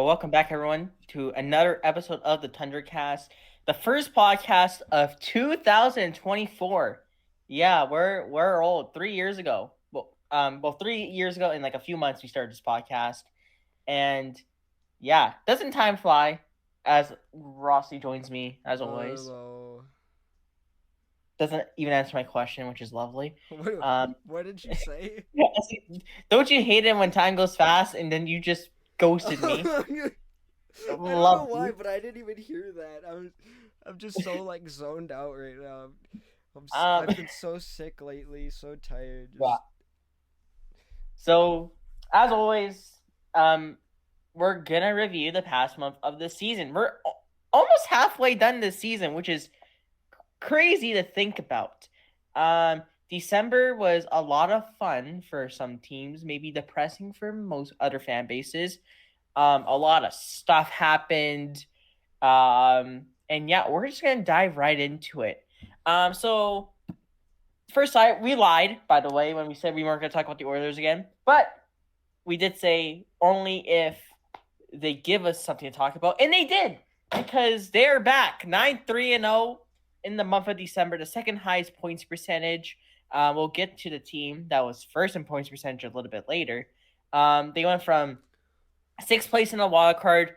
welcome back, everyone, to another episode of the Tundra Cast, the first podcast of 2024. Yeah, we're old. 3 years ago. Well, 3 years ago, in like a few months, we started this podcast, and yeah, doesn't time fly? As Rossi joins me as always, Hello. doesn't even answer my question, which is lovely. What, Um, what did you say? don't you hate it when time goes fast and then you just ghosted me? I don't know why, Lovely. but I didn't even hear that. I'm just so like zoned out right now. Um, I've been so sick lately, so tired. yeah. Just So, as always, we're gonna review the past month of the season. We're almost halfway done this season, which is crazy to think about. December was a lot of fun for some teams, maybe depressing for most other fan bases. A lot of stuff happened. And yeah, we're just gonna dive right into it. So first, we lied, by the way, when we said we weren't gonna talk about the Oilers again, but we did say only if they give us something to talk about, and they did because they're back 9-3-0 in the month of December, the second highest points percentage. We'll get to the team that was first in points percentage a little bit later. They went from sixth place in the wild card,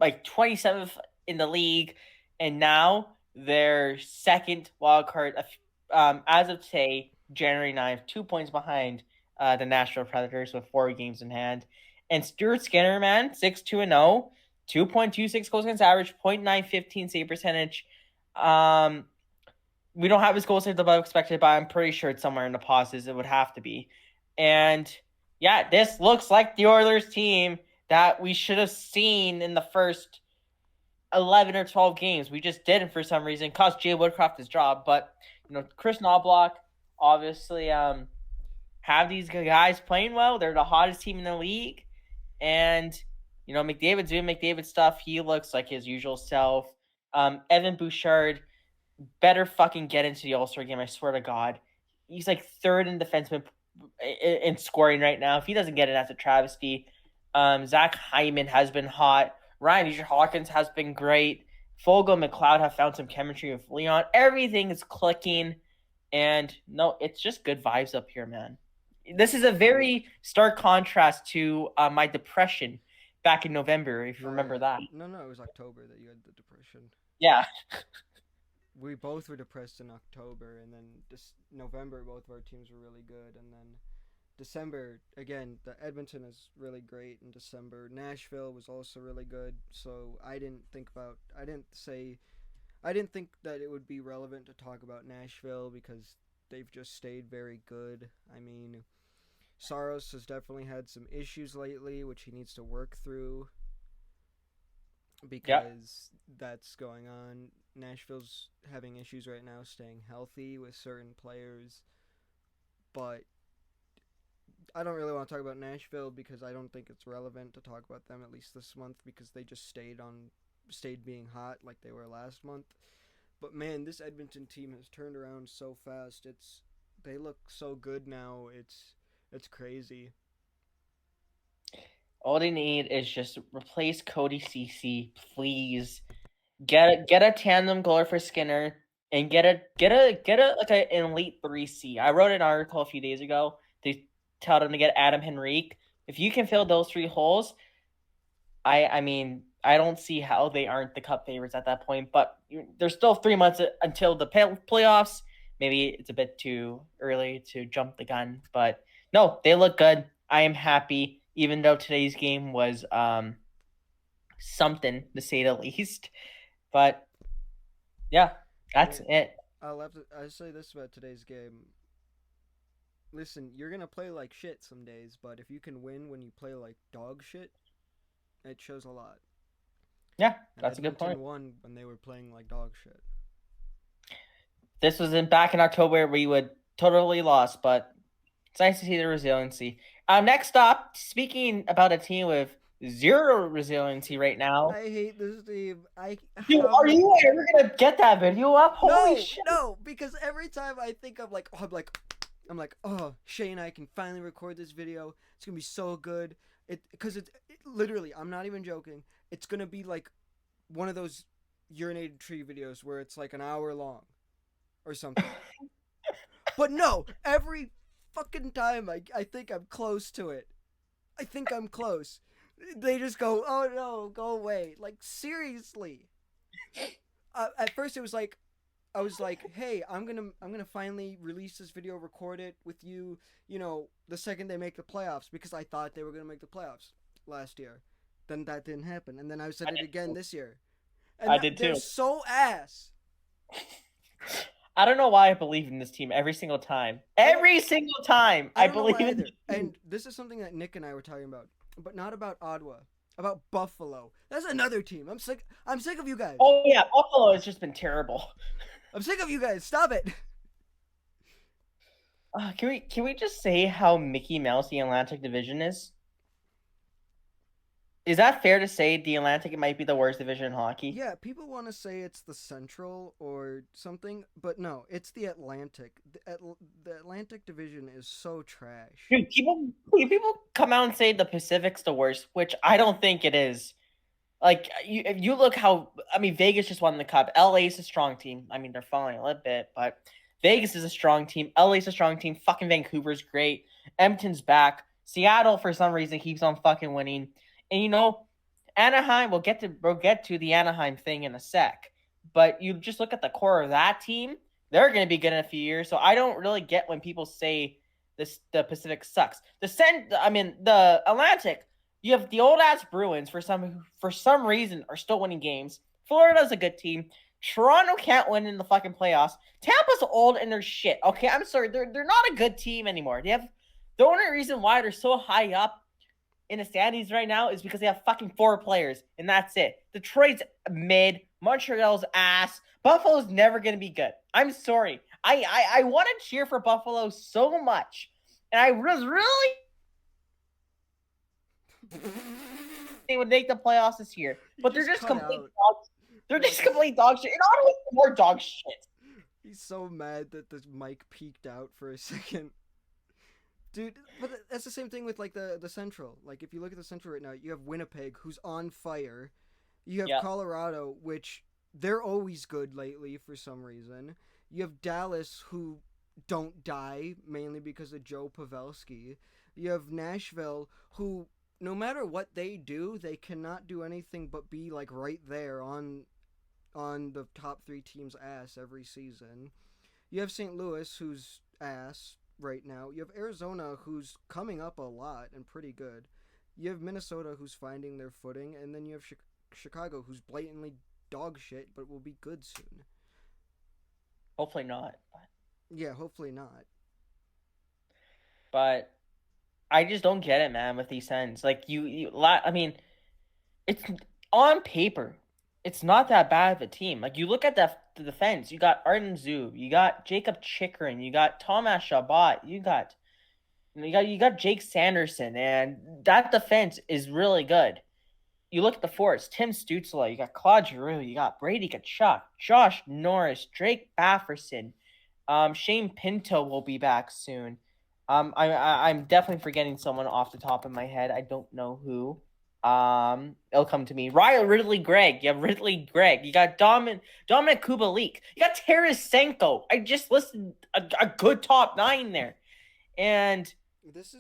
like 27th in the league, and now they're second wild card. As of today, January 9th, 2 points behind the Nashville Predators with 4 games in hand. And Stuart Skinner, man, 6-2-0, 2.26 goals against average, .915 save percentage. We don't have his goal saved above expected, but I'm pretty sure it's somewhere in the pauses. It would have to be. And yeah, this looks like the Oilers team that we should have seen in the first 11 or 12 games. We just didn't for some reason. Cost Jay Woodcroft his job. But, Chris Knobloch, obviously, have these guys playing well. They're the hottest team in the league. And, McDavid's doing McDavid stuff. He looks like his usual self. Evan Bouchard better fucking get into the All-Star game, I swear to God. He's like third in defenseman in scoring right now. If he doesn't get it, that's a travesty. Zach Hyman has been hot. Ryan Nugent-Hopkins has been great. Fogle and McLeod have found some chemistry with Leon. Everything is clicking. And no, it's just good vibes up here, man. This is a very stark contrast to my depression back in November, if you remember that. no, it was October that you had the depression. Yeah. We both were depressed in October, and then this November, both of our teams were really good, and then December again. The Edmonton is really great in December. Nashville was also really good. So I didn't think that it would be relevant to talk about Nashville because they've just stayed very good. I mean, Saros has definitely had some issues lately, which he needs to work through Yeah. because that's going on. Nashville's having issues right now staying healthy with certain players, but I don't really want to talk about Nashville because I don't think it's relevant to talk about them at least this month because they just stayed being hot like they were last month. But man, this Edmonton team has turned around so fast. They look so good now. It's crazy. All they need is just replace Cody Ceci, please. Get a tandem goaler for Skinner and get a like an elite 3C. I wrote an article a few days ago. They tell them to get Adam Henrique. If you can fill those 3 holes, I mean I don't see how they aren't the Cup favorites at that point. But there's still 3 months until the playoffs. Maybe it's a bit too early to jump the gun, but no, they look good. I am happy, even though today's game was something to say the least. But yeah, I that's mean, it. I say this about today's game. Listen, you're gonna play like shit some days, but if you can win when you play like dog shit, it shows a lot. Yeah, And that's a good point. Edmonton won when they were playing like dog shit. This was back in October. We would totally lost, but it's nice to see the resiliency. Next up, speaking about a team with zero resiliency right now. I hate this team. I Dude, how are many you ever gonna get that video up? Holy No, shit! no, because every time I think of I'm like, oh, Shay and I can finally record this video. It's gonna be so good. Because literally, I'm not even joking. It's gonna be like one of those urinated tree videos where it's like an hour long or something. But no, every fucking time I think I'm close to it. I think I'm close. They just go, oh no, go away. Like, seriously. At first, it was like, I was like, hey, I'm gonna finally release this video, record it with you, the second they make the playoffs, because I thought they were gonna make the playoffs last year. Then that didn't happen, and then I said it again this year. And I did they're too. so ass. I don't know why I believe in this team every single time. Every single time I I don't know believe why in either. this team. And this is something that Nick and I were talking about, but not about Ottawa, about Buffalo. That's another team. I'm sick. I'm sick of you guys. Oh yeah, Buffalo has just been terrible. I'm sick of you guys. Stop it. Can we just say how Mickey Mouse the Atlantic Division is? Is that fair to say the Atlantic might be the worst division in hockey? Yeah, people want to say it's the Central or something, but no, it's the Atlantic. The Atlantic Division is so trash. Dude, people come out and say the Pacific's the worst, which I don't think it is. Like if you look how Vegas just won the cup. LA's a strong team. I mean they're falling a little bit, but Vegas is a strong team. LA's a strong team. Fucking Vancouver's great. Edmonton's back. Seattle for some reason keeps on fucking winning. And Anaheim, we'll get to the Anaheim thing in a sec. But you just look at the core of that team, they're going to be good in a few years. So I don't really get when people say the Pacific sucks. The Atlantic, you have the old ass Bruins for some reason are still winning games. Florida's a good team. Toronto can't win in the fucking playoffs. Tampa's old and they're shit. Okay, I'm sorry, they're not a good team anymore. They have the only reason why they're so high up in the standings right now is because they have fucking 4 players, and that's it. Detroit's mid, Montreal's ass, Buffalo's never gonna be good. I'm sorry. I want to cheer for Buffalo so much, and I was really they would make the playoffs this year, but they're just complete dogs. They're just complete dog shit. And Ottawa's more dog shit. He's so mad that this mic peaked out for a second. Dude, but that's the same thing with like the Central. Like if you look at the Central right now, you have Winnipeg, who's on fire. You have Colorado, which they're always good lately for some reason. You have Dallas, who don't die mainly because of Joe Pavelski. You have Nashville, who no matter what they do, they cannot do anything but be like right there on the top 3 teams' ass every season. You have St. Louis, who's ass right now. You have Arizona, who's coming up a lot and pretty good. You have Minnesota, who's finding their footing, and then you have Chicago, who's blatantly dog shit, but will be good soon. Hopefully not. Yeah, hopefully not. But I just don't get it, man. With these Sens, like it's on paper. It's not that bad of a team. Like you look at the defense, you got Artem Zub, you got Jacob Chikrin, you got Thomas Chabot, you got Jake Sanderson, and that defense is really good. You look at the forwards, Tim Stützle, you got Claude Giroux, you got Brady Tkachuk, Josh Norris, Drake Bafferson, Shane Pinto will be back soon. I'm definitely forgetting someone off the top of my head. I don't know who. It'll come to me. Ridley Gregg. You have Ridley Gregg. You got Dominic Kubalik. You got Tarasenko. I just listed a good top 9 there. And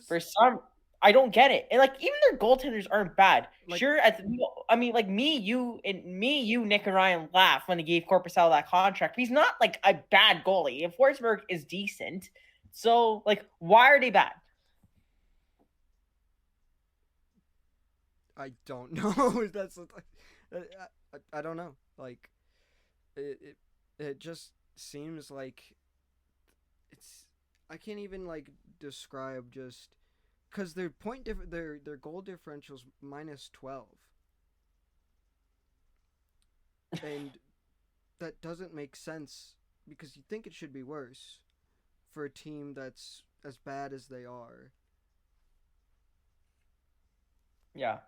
for some, I don't get it. And like even their goaltenders aren't bad. Like, sure, you, Nick and Ryan laugh when they gave Korpisalo that contract. But he's not like a bad goalie. And Forsberg is decent. So like, why are they bad? I don't know. I don't know. Like it just seems like I can't even like describe just because their their goal differential's -12, and that doesn't make sense because you think it should be worse for a team that's as bad as they are. Yeah.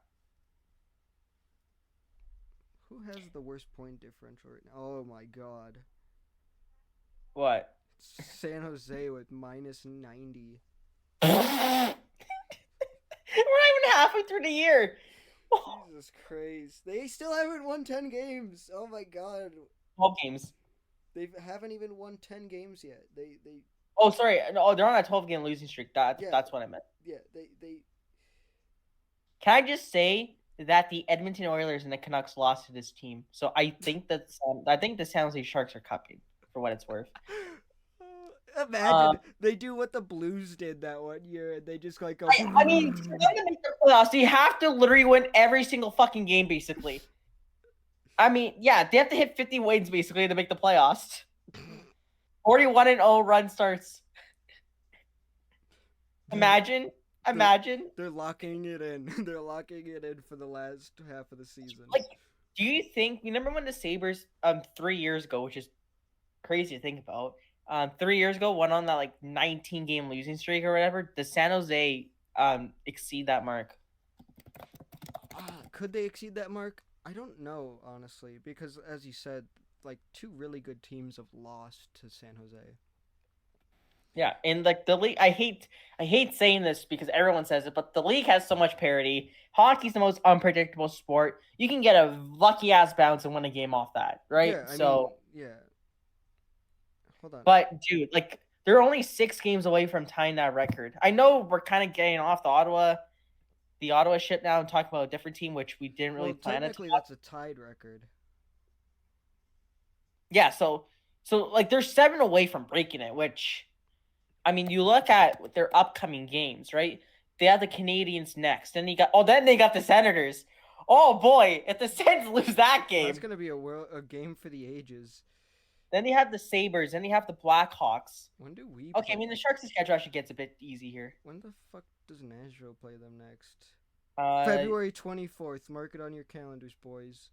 Who has the worst point differential right now? Oh my god. What? San Jose with -90. not even halfway through the year. Jesus Christ. They still haven't won 10 games. Oh my god. 12 games. They haven't even won 10 games yet. They Oh, sorry. No, they're on a 12-game losing streak. yeah, That's what I meant. yeah, they Can I just say that the Edmonton Oilers and the Canucks lost to this team? So I think the San Jose Sharks are cupping for what it's worth. Imagine they do what the Blues did that one year and they just like go I mean, for them to make the playoffs, you have to literally win every single fucking game, basically. I mean, yeah, they have to hit 50 wins basically to make the playoffs. 41-0 run starts. Imagine. They're locking it in. They're locking it in for the last half of the season. Like, do you think? You remember when the Sabres 3 years ago, which is crazy to think about, 3 years ago went on that like 19-game losing streak or whatever? Does San Jose exceed that mark? Could they exceed that mark? I don't know, honestly, because as you said, like two really good teams have lost to San Jose. Yeah, and like the league, I hate saying this because everyone says it, but the league has so much parity. Hockey's the most unpredictable sport. You can get a lucky ass bounce and win a game off that, right? Yeah, I mean, yeah. Hold on. But dude, like they're only 6 games away from tying that record. I know we're kind of getting off the Ottawa shit now and talking about a different team, which we didn't really plan it. Technically, that's a tied record. Yeah, so like they're 7 away from breaking it, which. I mean, you look at their upcoming games, right? They have the Canadians next. Then they got the Senators. Oh boy, if the Sens lose that game, that's gonna be a game for the ages. Then they have the Sabres. Then they have the Blackhawks. When do we? Okay, I mean the Sharks' schedule actually gets a bit easy here. When the fuck does Nashville play them next? February 24th. Mark it on your calendars, boys.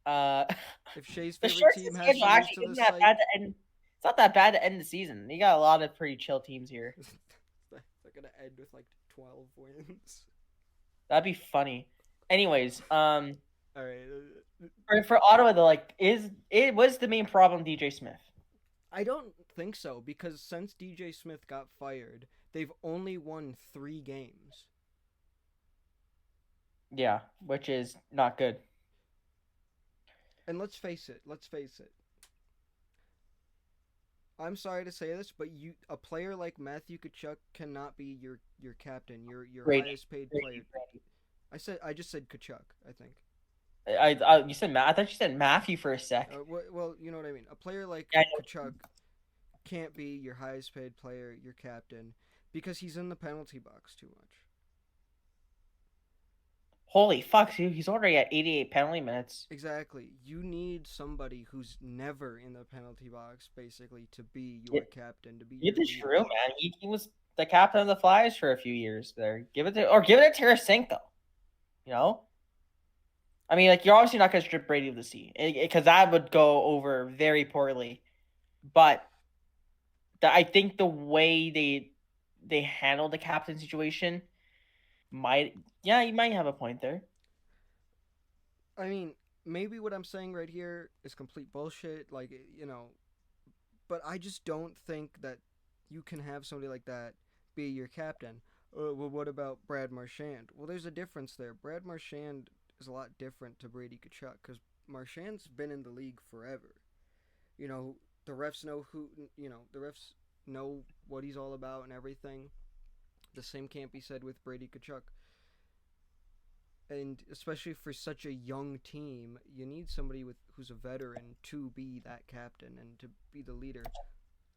If Shay's favorite team has to lose to the site. It's not that bad to end the season. You got a lot of pretty chill teams here. They're gonna end with like 12 wins. That'd be funny. Anyways, all right. For Ottawa, though, like, was the main problem DJ Smith? I don't think so because since DJ Smith got fired, they've only won 3 games. Yeah, which is not good. And let's face it. I'm sorry to say this, but a player like Matthew Tkachuk cannot be your captain, your highest paid player. I just said Tkachuk, I think. You said Matt. I thought you said Matthew for a sec. Well, you know what I mean. A player like Tkachuk can't be your highest paid player, your captain, because he's in the penalty box too much. Holy fuck, dude. He's already at 88 penalty minutes. Exactly. You need somebody who's never in the penalty box, basically, to be your captain. To be. It's true, man. He was the captain of the Flyers for a few years there. Give it to Tarasenko. You know? I mean, like, you're obviously not going to strip Brady of the sea because that would go over very poorly. But I think the way they handled the captain situation you might have a point there. I mean, maybe what I'm saying right here is complete bullshit, like, you know, but I just don't think that you can have somebody like that be your captain. Well, what about Brad Marchand? Well, there's a difference there. Brad Marchand is a lot different to Brady Tkachuk because Marchand's been in the league forever. You know, the refs know what he's all about and everything. The same can't be said with Brady Tkachuk. And especially for such a young team, you need somebody who's a veteran to be that captain and to be the leader.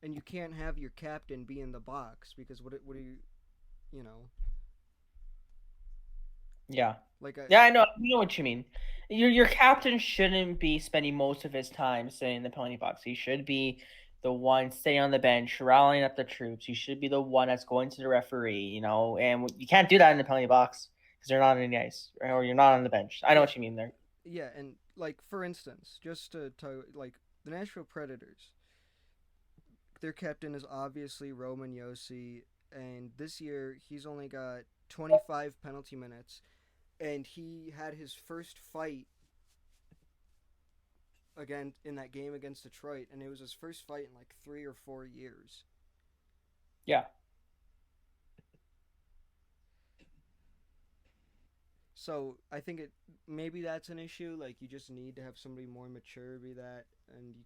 And you can't have your captain be in the box because what are you know? Yeah. I know what you mean. Your captain shouldn't be spending most of his time sitting in the penalty box. He should be the one staying on the bench, rallying up the troops. He should be the one that's going to the referee, you know, and you can't do that in the penalty box because they're not in the ice or you're not on the bench. I know what you mean there. Yeah, and like for instance, just to tell like the Nashville Predators, their captain is obviously Roman Josi, and this year he's only got 25 penalty minutes, and he had his first fight again in that game against Detroit, and it was his first fight in like 3 or 4 years. Yeah. So I think maybe that's an issue. Like you just need to have somebody more mature be that, and you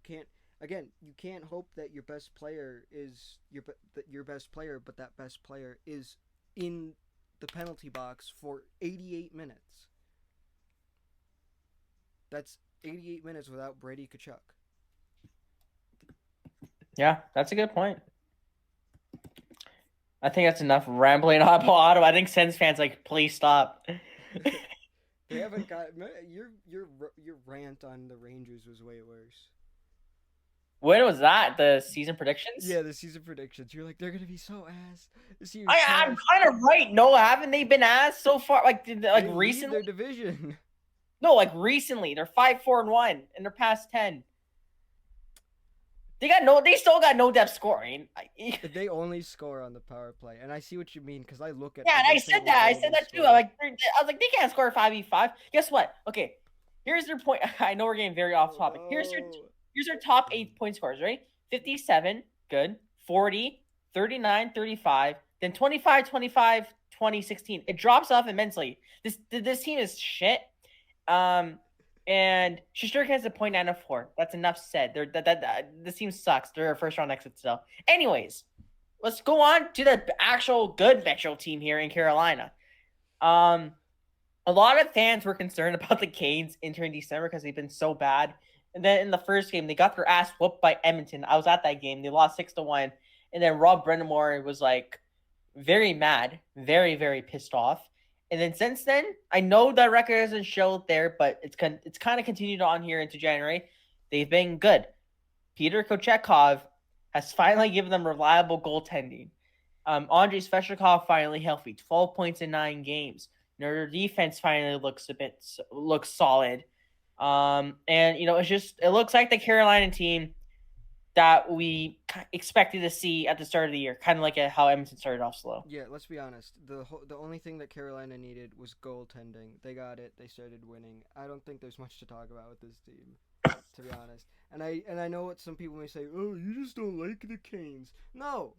can't hope that your best player is your best player, but that best player is in the penalty box for 88 minutes. That's 88 minutes without Brady Tkachuk. Yeah, that's a good point. I think that's enough rambling on about Ottawa. I think Sens fans please stop. They haven't got your rant on the Rangers was way worse. When was that? The season predictions? Yeah, the season predictions. You're like, they're gonna be so ass. This year's I'm kind of right. No, haven't they been ass so far? Recently? Their division. No, recently. They're 5-4-1 in their past 10. They still got no depth scoring. They only score on the power play, and I see what you mean because I look at. Yeah, and I said that too. I was like, they can't score 5v5. Guess what? Okay, here's their point. I know we're getting very off topic. Here's your top 8 point scorers, right? 57, good. 40, 39, 35, then 25, 25, 20, 16. It drops off immensely. This team is shit. And Shesterkin has a .904. That's enough said. This team sucks. They're a first round exit still. Anyways, let's go on to the actual good Metro team here in Carolina. A lot of fans were concerned about the Canes entering December because they've been so bad. And then in the first game, they got their ass whooped by Edmonton. I was at that game. They lost 6-1. And then Rob Brind'Amour was very mad, very, very pissed off. And then since then, I know that record doesn't show there, but it's kind of continued on here into January. They've been good. Peter Kochetkov has finally given them reliable goaltending. Andrei Svechnikov finally healthy, 12 points in 9 games. Their defense finally looks solid. And it looks like the Carolina team that we expected to see at the start of the year, kind of like how Edmonton started off slow. Yeah, let's be honest. The only thing that Carolina needed was goaltending. They got it. They started winning. I don't think there's much to talk about with this team, to be honest. And I know what some people may say. Oh, you just don't like the Canes. No,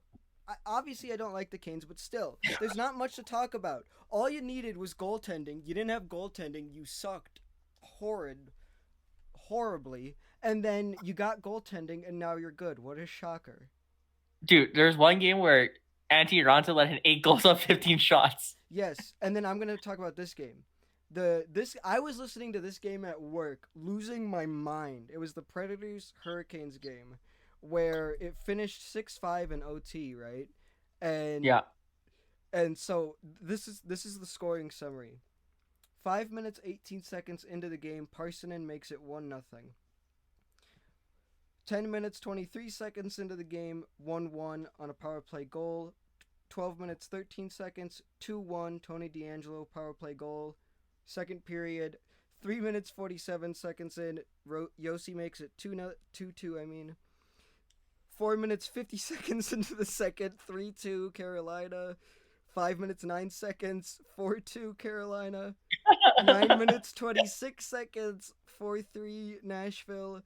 obviously I don't like the Canes, but still, there's not much to talk about. All you needed was goaltending. You didn't have goaltending. You sucked horribly. And then you got goaltending, and now you're good. What a shocker. Dude, there's one game where Antti Raanta let in 8 goals on 15 shots. Yes, and then I'm going to talk about this game. I was listening to this game at work, losing my mind. It was the Predators-Hurricanes game, where it finished 6-5 in OT, right? And yeah. And so this is the scoring summary. 5 minutes 18 seconds into the game, Parssinen makes it 1-0. 10 minutes 23 seconds into the game, 1-1 on a power play goal. 12 minutes 13 seconds, 2-1 Tony DeAngelo power play goal. Second period, 3 minutes 47 seconds in, Josi makes it 2-2. 4 minutes 50 seconds into the second, 3-2 Carolina. 5 minutes 9 seconds, 4-2 Carolina. 9 minutes 26 seconds, 4-3 Nashville.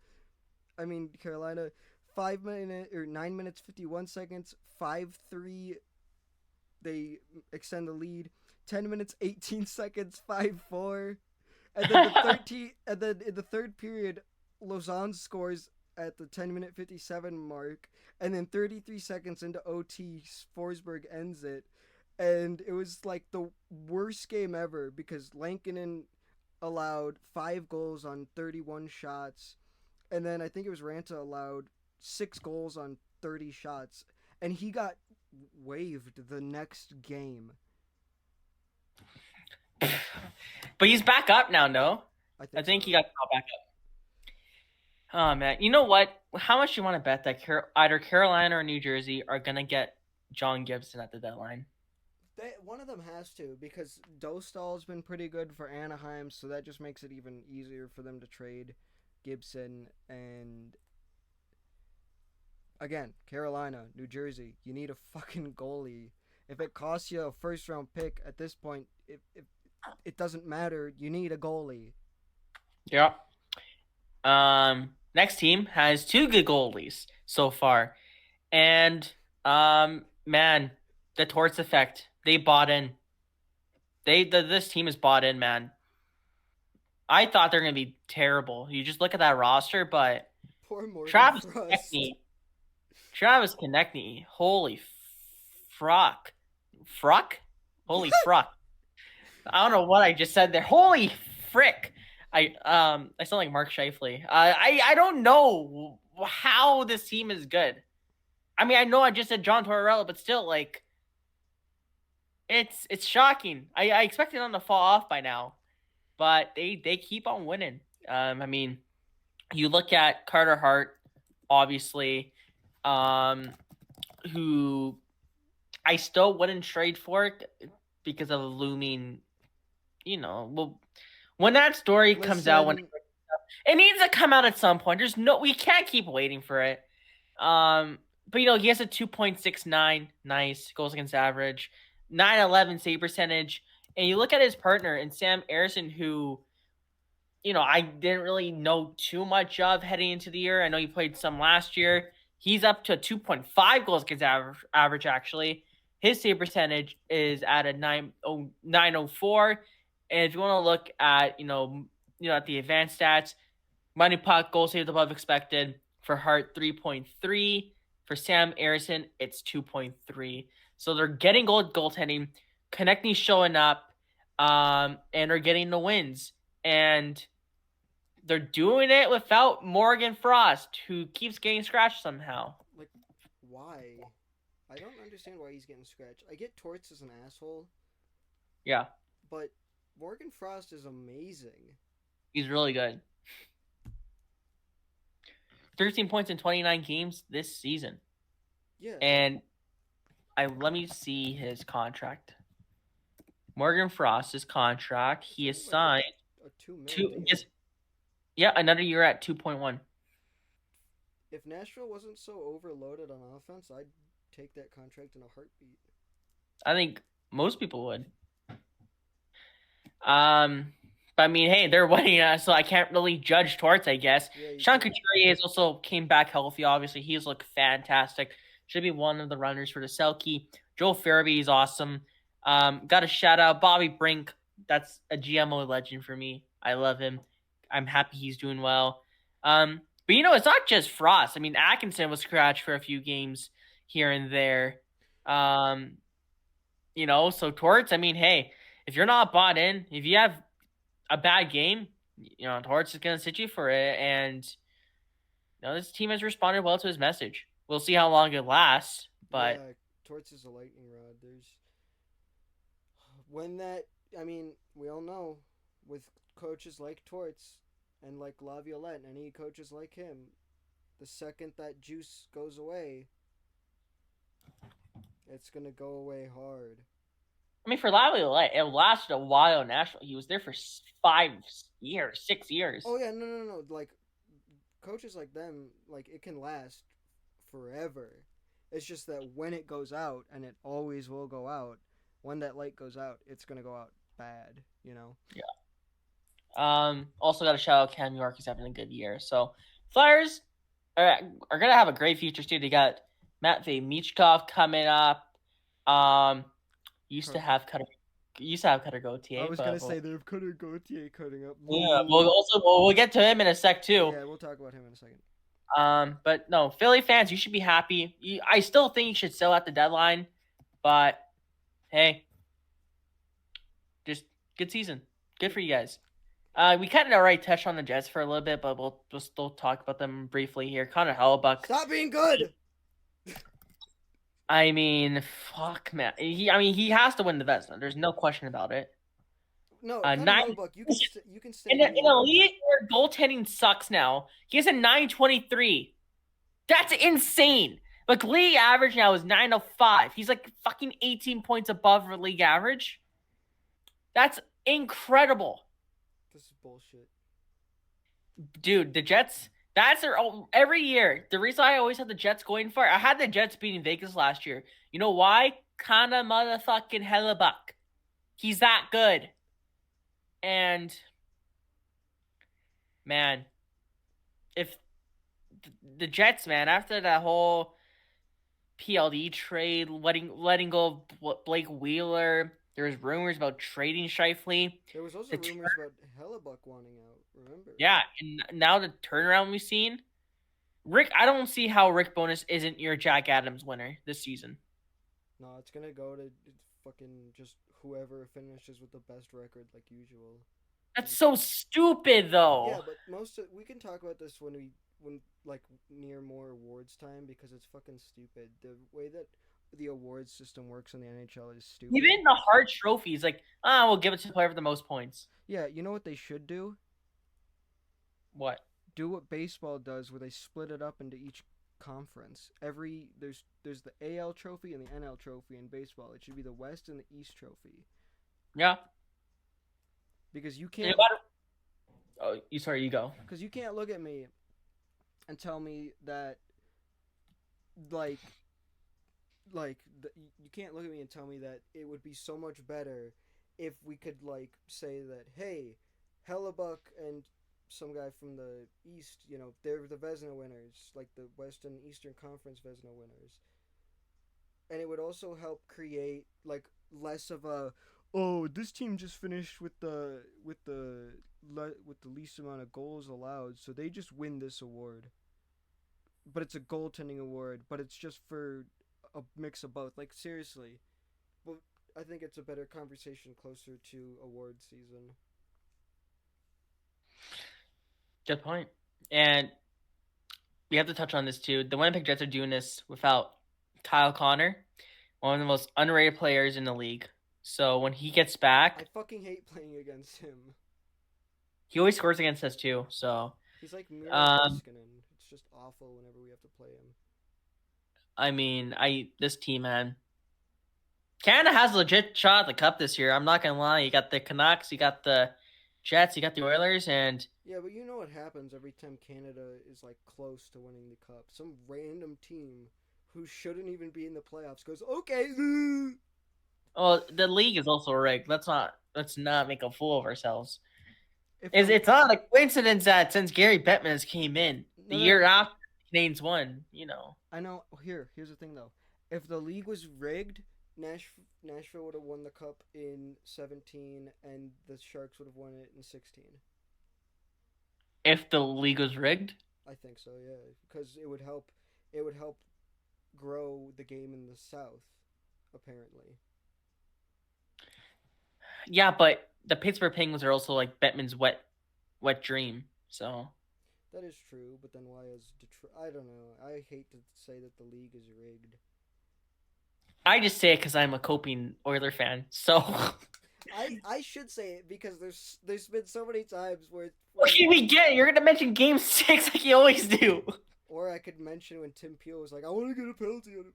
Carolina. 9 minutes 51 seconds, 5-3. They extend the lead. 10 minutes 18 seconds, 5-4. And then in the third period, Lausanne scores at the 10-minute 57 mark, and then 33 seconds into OT, Forsberg ends it. And it was the worst game ever because Lankinen allowed 5 goals on 31 shots. And then I think it was Raanta allowed 6 goals on 30 shots. And he got waived the next game. But he's back up now, no? I think he got back up. Oh, man. You know what? How much do you want to bet that either Carolina or New Jersey are going to get John Gibson at the deadline? One of them has to, because Dostal's been pretty good for Anaheim, so that just makes it even easier for them to trade Gibson. And again, Carolina, New Jersey, you need a fucking goalie. If it costs you a first round pick at this point, it doesn't matter. You need a goalie. Yeah. Next team has 2 good goalies so far. And man, the Torts effect. They bought in. This team is bought in, man. I thought they're gonna be terrible. You just look at that roster, but Poor Morgan Travis Frost. Konechny, Travis Konechny, holy fruck, holy fruck. I don't know what I just said there. Holy frick! I sound like Mark Scheifele. I don't know how this team is good. I mean, I know I just said John Tortorella, but still, like, it's shocking. I expected them to fall off by now, but they keep on winning. I mean, you look at Carter Hart, obviously, who I still wouldn't trade for because of the looming, well, when that story comes out, when it needs to come out at some point. We can't keep waiting for it. But he has a 2.69 nice goals against average, 911 save percentage, and you look at his partner in Sam Ersson, who, I didn't really know too much of heading into the year. I know he played some last year. He's up to 2.5 goals against average actually. His save percentage is at a 904. And if you want to look at, at the advanced stats, money puck, goal saved above expected for Hart 3.3. For Sam Ersson, it's 2.3. So they're getting goaltending. Konechny's showing up, and they're getting the wins. And they're doing it without Morgan Frost, who keeps getting scratched somehow. Like, why? I don't understand why he's getting scratched. I get Torts is an asshole. Yeah. But Morgan Frost is amazing. He's really good. 13 points in 29 games this season. Yeah. And let me see his contract. Morgan Frost's contract, he is signed another year at 2.1. If Nashville wasn't so overloaded on offense, I'd take that contract in a heartbeat. I think most people would. But I mean, hey, they're winning, so I can't really judge Torts, I guess. Yeah, Sean Couturier has also came back healthy, obviously. He's looked fantastic. Should be one of the runners for the Selke. Joel Farabee is awesome. Got to shout out Bobby Brink. That's a GMO legend for me. I love him. I'm happy he's doing well. But, it's not just Frost. I mean, Atkinson was scratched for a few games here and there. So Torts, I mean, hey, if you're not bought in, if you have a bad game, Torts is going to sit you for it. And, this team has responded well to his message. We'll see how long it lasts. But yeah, Torts is a lightning rod. We all know with coaches like Torts and like Laviolette and any coaches like him, the second that juice goes away, it's going to go away hard. I mean, for Laviolette, it lasted a while in Nashville. He was there for 5 years, 6 years. Oh, yeah, no. Like, coaches like them, like, it can last forever. It's just that when it goes out, and it always will go out, when that light goes out, it's going to go out bad, Yeah. Also got to shout out Cam York. He's having a good year. So, Flyers are going to have a great future, too. They got Matvei Michkov coming up. Used to have Cutter Gauthier. I was going to say they have Cutter Gauthier cutting up. Yeah, we'll get to him in a sec, too. Yeah, we'll talk about him in a second. But no, Philly fans, you should be happy. I still think you should sell at the deadline, but hey, just good season. Good for you guys. We kind of already touched on the Jets for a little bit, but we'll still talk about them briefly here. Connor HELLEBUCYK. Stop being good! I mean, fuck, man. He has to win the Vezina. There's no question about it. No, HELLEBUCYK, you can stay. In a league where goaltending sucks now, he has a 923. That's insane. Like, league average now is 905. He's like fucking 18 points above league average. That's incredible. This is bullshit. Dude, the Jets, that's their every year. The reason I always had the Jets going for it, I had the Jets beating Vegas last year. You know why? Kinda motherfucking HELLEBUCYK. He's that good. And, man, if the Jets, man, after that whole PLD trade, letting go of Blake Wheeler, There was rumors about trading Shifley. There was also The rumors about HELLEBUCYK wanting out. Remember? Yeah, and now the turnaround we've seen, Rick. I don't see how Rick Bonus isn't your Jack Adams winner this season. No, it's gonna go to fucking just whoever finishes with the best record, like usual. That's so stupid, though. Yeah, but we can talk about this when like near more awards time because it's fucking stupid. The way that the awards system works in the NHL is stupid. Even the Hart trophies, like, we'll give it to the player with the most points. Yeah, you know what they should do? What? Do what baseball does, where they split it up into each conference. There's the AL trophy and the NL trophy in baseball. It should be the West and the East trophy. Yeah. Because you can't. You go. Because you can't look at me and tell me that, you can't look at me and tell me that it would be so much better if we could say that, hey, HELLEBUCYK and some guy from the East, they're the Vezina winners, like the Western Eastern Conference Vezina winners. And it would also help create less of a, oh, this team just finished with the least amount of goals allowed, so they just win this award. But it's a goaltending award, but it's just for a mix of both. Seriously. But I think it's a better conversation closer to award season. Good point. And we have to touch on this too. The Winnipeg Jets are doing this without Kyle Connor, one of the most underrated players in the league. So when he gets back, I fucking hate playing against him. He always scores against us too. So he's like Miro Koskinen. It's just awful whenever we have to play him. I mean, this team, man. Canada has a legit shot at the cup this year. I'm not gonna lie. You got the Canucks, you got the Jets, you got the Oilers, and yeah, but you know what happens every time Canada is close to winning the cup? Some random team who shouldn't even be in the playoffs goes, okay. Well, the league is also rigged. Let's not make a fool of ourselves. It's not a coincidence that since Gary Bettman has came in the year after the Canadiens won, I know. Here's the thing though. If the league was rigged, Nashville would have won the cup in 2017, and the Sharks would have won it in 2016. If the league was rigged, I think so. Yeah, because it would help. It would help grow the game in the South, apparently. Yeah, but the Pittsburgh Penguins are also Bettman's wet dream. So that is true, but then why is Detroit? I don't know. I hate to say that the league is rigged. I just say it because I'm a coping Oiler fan. So I should say it because there's been so many times where what can we get? You're gonna mention Game 6 like you always do. Or I could mention when Tim Peel was like, I want to get a penalty on him.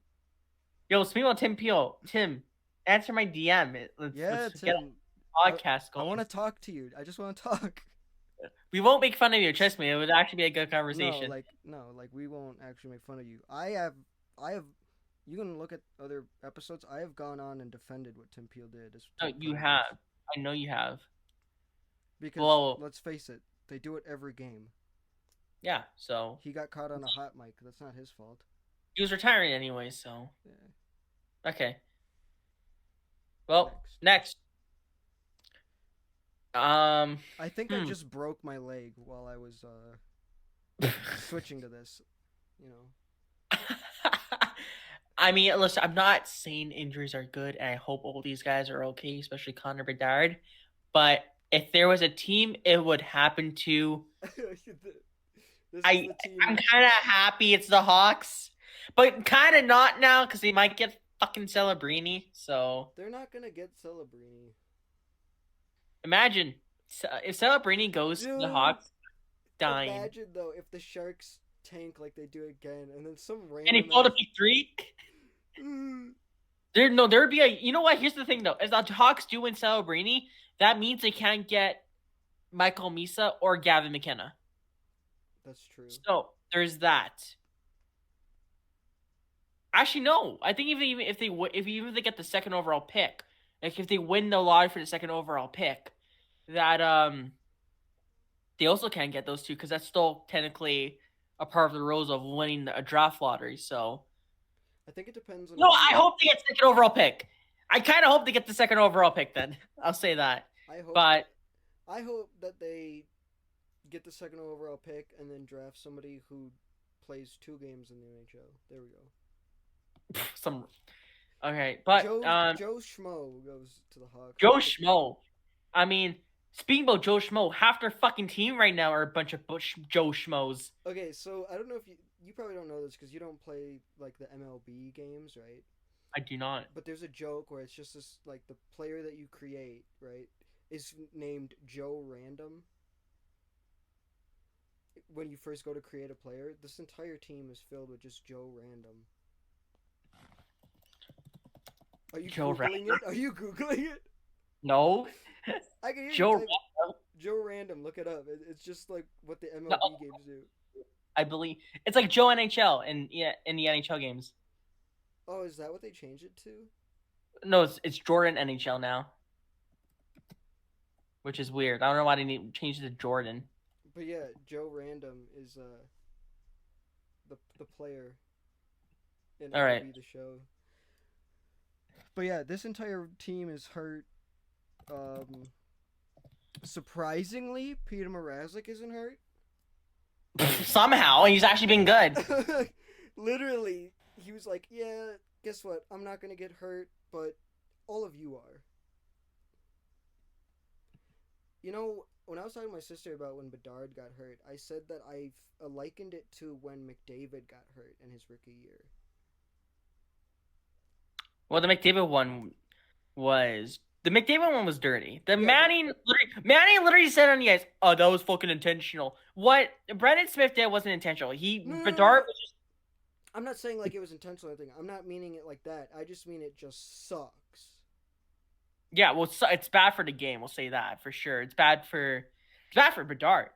Yo, speaking of Tim Peel, Tim, answer my DM. Let's Tim. Get a podcast going. I want to talk to you. I just want to talk. We won't make fun of you. Trust me, it would actually be a good conversation. No, we won't actually make fun of you. I have. You can look at other episodes. I have gone on and defended what Tim Peel did. No, you have. I know you have. Because let's face it, they do it every game. Yeah, so he got caught on a hot mic. That's not his fault. He was retiring anyway, so yeah. Okay. Well, next. I think I just broke my leg while I was switching to this. I mean, listen, I'm not saying injuries are good, and I hope all these guys are okay, especially Connor Bedard. But if there was a team it would happen to, I'm kind of happy it's the Hawks, but kind of not now because they might get fucking Celebrini. So they're not gonna get Celebrini. Imagine if Celebrini goes to the Hawks, dying. Imagine though if the Sharks tank like they do again, and then some random. And he fall to P3. There would be a. You know what? Here's the thing though: as the Hawks do win Celebrini, that means they can't get Michael Misa or Gavin McKenna. That's true. So there's that. Actually, no. I think even if they get the second overall pick, if they win the lottery for the second overall pick, that they also can't get those two because that's still technically a part of the rules of winning a draft lottery. So I think it depends on. No, I hope they get second overall pick. I kind of hope they get the second overall pick. Then I'll say that. But I hope that they get the second overall pick and then draft somebody who plays 2 games in the NHL. There we go. some okay, but Joe Schmo goes to the Hawks. Joe Schmo. I mean, speaking about Joe Schmo, half their fucking team right now are a bunch of Joe Schmoes. Okay, so I don't know if you probably don't know this because you don't play like the MLB games, right? I do not. But there's a joke where it's just this like the player that you create, right, is named Joe Random. When you first go to create a player, this entire team is filled with just Joe Random. Are you Joe Googling Random? it? Are you Googling it? No. I can hear Joe you. Random? Joe Random, look it up. It's just like what the MLB games do. I believe it's like Joe NHL in the NHL games. Oh, is that what they changed it to? No, it's Jordan NHL now, which is weird. I don't know why they need to change it to Jordan. But yeah, Joe Random is the player in All right. the show. But yeah, this entire team is hurt. Surprisingly, Peter Mrazek isn't hurt. Somehow, he's actually been good. Literally, he was like, "Yeah, guess what? I'm not gonna get hurt, but all of you are." You know, when I was talking to my sister about when Bedard got hurt, I said that I likened it to when McDavid got hurt in his rookie year. Well, the McDavid one was dirty. Manning literally said on the ice, "Oh, that was fucking intentional." What Brendan Smith did wasn't intentional. Bedard was just. I'm not saying like it was intentional or anything. I'm not meaning it like that. I just mean it just sucks. Yeah, well, it's bad for the game. We'll say that for sure. It's bad for Bedard.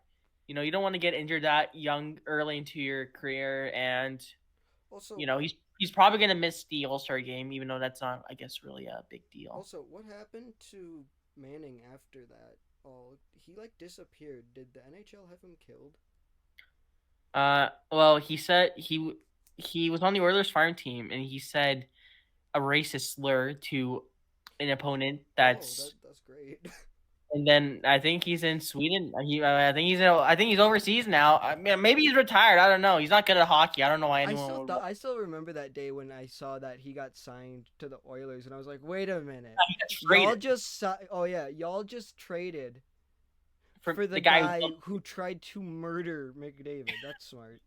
You know, you don't want to get injured that young early into your career, and also, you know, he's probably gonna miss the All-Star game, even though that's not, I guess, really a big deal. Also, what happened to Manning after that? Oh, he like disappeared. Did the NHL have him killed? Well, he said he was on the Oilers farm team, and he said a racist slur to an opponent. That's great. And then I think he's in Sweden. I think he's overseas now. I mean, maybe he's retired. I don't know. He's not good at hockey. I don't know why anyone. I still remember that day when I saw that he got signed to the Oilers, and I was like, "Wait a minute, y'all just traded for the guy who tried to murder McDavid." That's smart.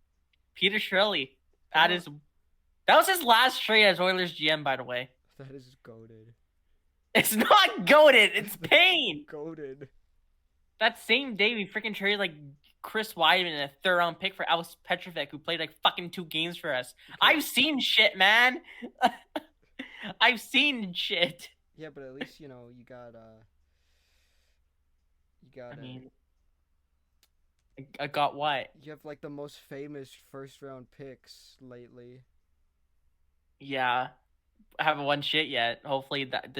Peter Shirley. That was his last trade as Oilers GM, by the way. That is goated. It's not goated. It's pain. Goated. That same day, we freaking traded like Chris Weidman and a third-round pick for Alex Petrovic, who played like fucking 2 games for us. Okay. I've seen shit, man. I've seen shit. Yeah, but at least you got. I mean, I got what? You have like the most famous first-round picks lately. Yeah. I haven't won shit yet. Hopefully that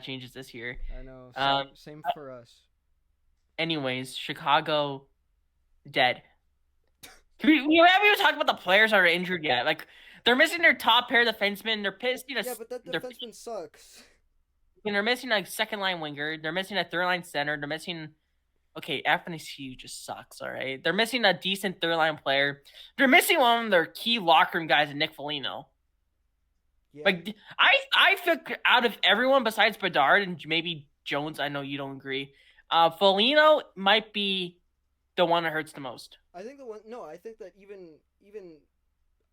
changes this year. I know. Same for us. Anyways, Chicago dead. We haven't even talked about the players that are injured yet. Like, they're missing their top pair of defensemen. They're pissed. Yeah, but that defenseman sucks. And they're missing a second line winger. They're missing a third line center. They're missing. Okay, FNCU just sucks. All right, they're missing a decent third line player. They're missing one of their key locker room guys, Nick Foligno. Yeah. Like, I feel out of everyone besides Bedard and maybe Jones, I know you don't agree, Foligno might be the one that hurts the most. I think that even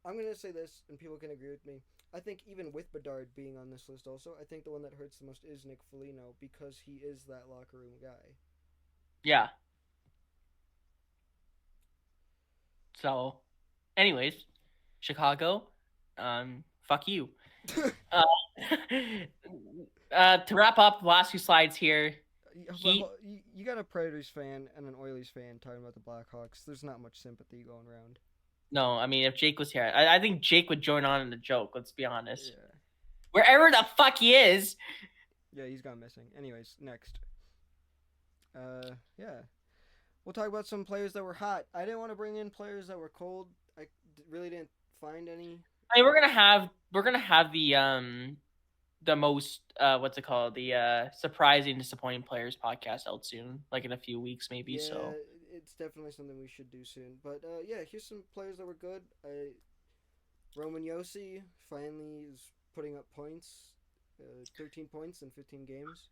I'm going to say this and people can agree with me. I think even with Bedard being on this list also, I think the one that hurts the most is Nick Foligno because he is that locker room guy. Yeah. So, anyways, Chicago, fuck you. To wrap up the last 2 slides here. You got a Predators fan and an Oilers fan talking about the Blackhawks. There's not much sympathy going around. No, I mean, if Jake was here, I think Jake would join on in the joke, let's be honest. Yeah. Wherever the fuck he is. Yeah, he's gone missing. Anyways, next. Yeah. We'll talk about some players that were hot. I didn't want to bring in players that were cold. I really didn't find any. I mean, we're gonna have the the most what's it called? The surprising disappointing players podcast out soon, like in a few weeks maybe. Yeah, So it's definitely something we should do soon. But yeah, here's some players that were good. Roman Yossi finally is putting up points. 13 points in 15 games.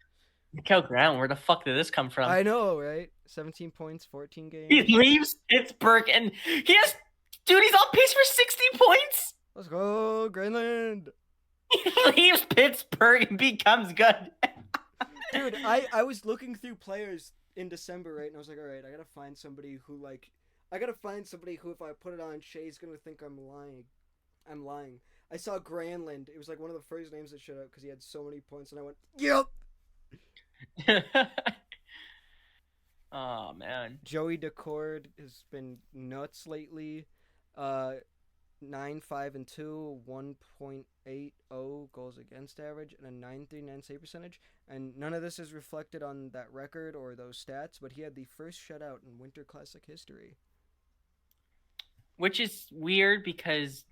Cal Graham, where the fuck did this come from? I know, right? 17 points, 14 He games. leaves Pittsburgh and dude, he's on pace for 60 points. Let's go, Greenland. He leaves Pittsburgh and becomes good. Dude, I was looking through players in December, right? And I was like, all right, I gotta find somebody who if I put it on, Shay's gonna think I'm lying. I'm lying. I saw Granlund. It was like one of the first names that showed up because he had so many points, and I went, yep. Oh man. Joey Decord has been nuts lately. 9-5-2, 1.80 goals against average, and a 939 save percentage. And none of this is reflected on that record or those stats, but he had the first shutout in Winter Classic history. Which is weird because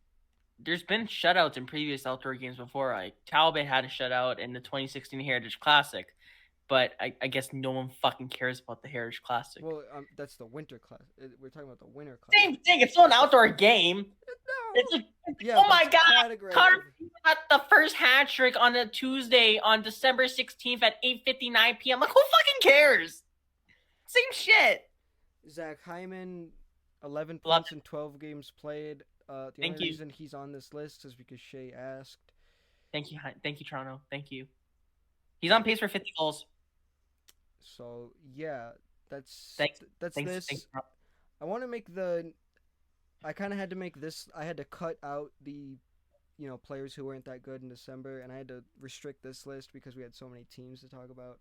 there's been shutouts in previous outdoor games before. Like Talbot had a shutout in the 2016 Heritage Classic, but I guess no one fucking cares about the Heritage Classic. Well, that's the Winter Classic. We're talking about the Winter Classic. Same thing. It's still an outdoor game. No. Yeah, oh my god! Connor got the first hat trick on a Tuesday on December 16th at 8:59 p.m. Like, who fucking cares? Same shit. Zach Hyman, 11 points in 12 games played. The only reason he's on this list is because Shay asked. Thank you, Toronto. Thank you. He's on pace for 50 goals. So yeah, that's this. Thanks. I want to make the. I kind of had to make this. I had to cut out the, players who weren't that good in December, and I had to restrict this list because we had so many teams to talk about.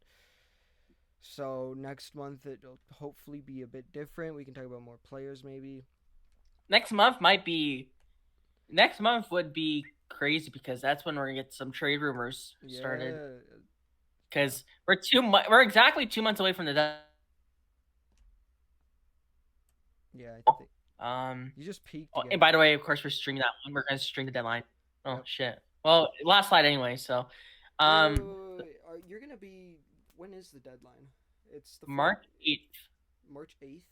So next month it'll hopefully be a bit different. We can talk about more players maybe. Next month would be crazy because that's when we're gonna get some trade rumors started. Because we're exactly 2 months away from the deadline. Yeah, I think. You just peaked. And by the way, of course, we're streaming that one. We're gonna stream the deadline. Oh shit. Well, last slide anyway. So, you're gonna be. When is the deadline? It's the March 8th. March 8th.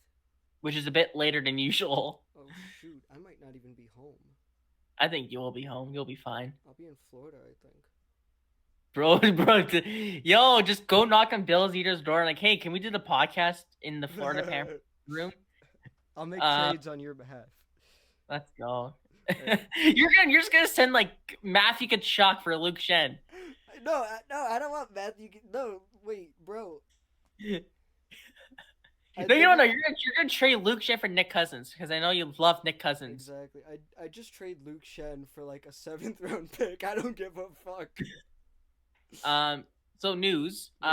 Which is a bit later than usual. Oh shoot! I might not even be home. I think you will be home. You'll be fine. I'll be in Florida, I think. Bro, yo, just go knock on Bill Zito's door and like, hey, can we do the podcast in the Florida room? I'll make trades on your behalf. Let's go. You're just gonna send like Matthew Tkachuk for Luke Shen. No, I don't want Matthew. No, wait, bro. No, you're gonna trade Luke Shen for Nick Cousins because I know you love Nick Cousins. Exactly. I just trade Luke Shen for like a 7th round pick. I don't give a fuck. So news. We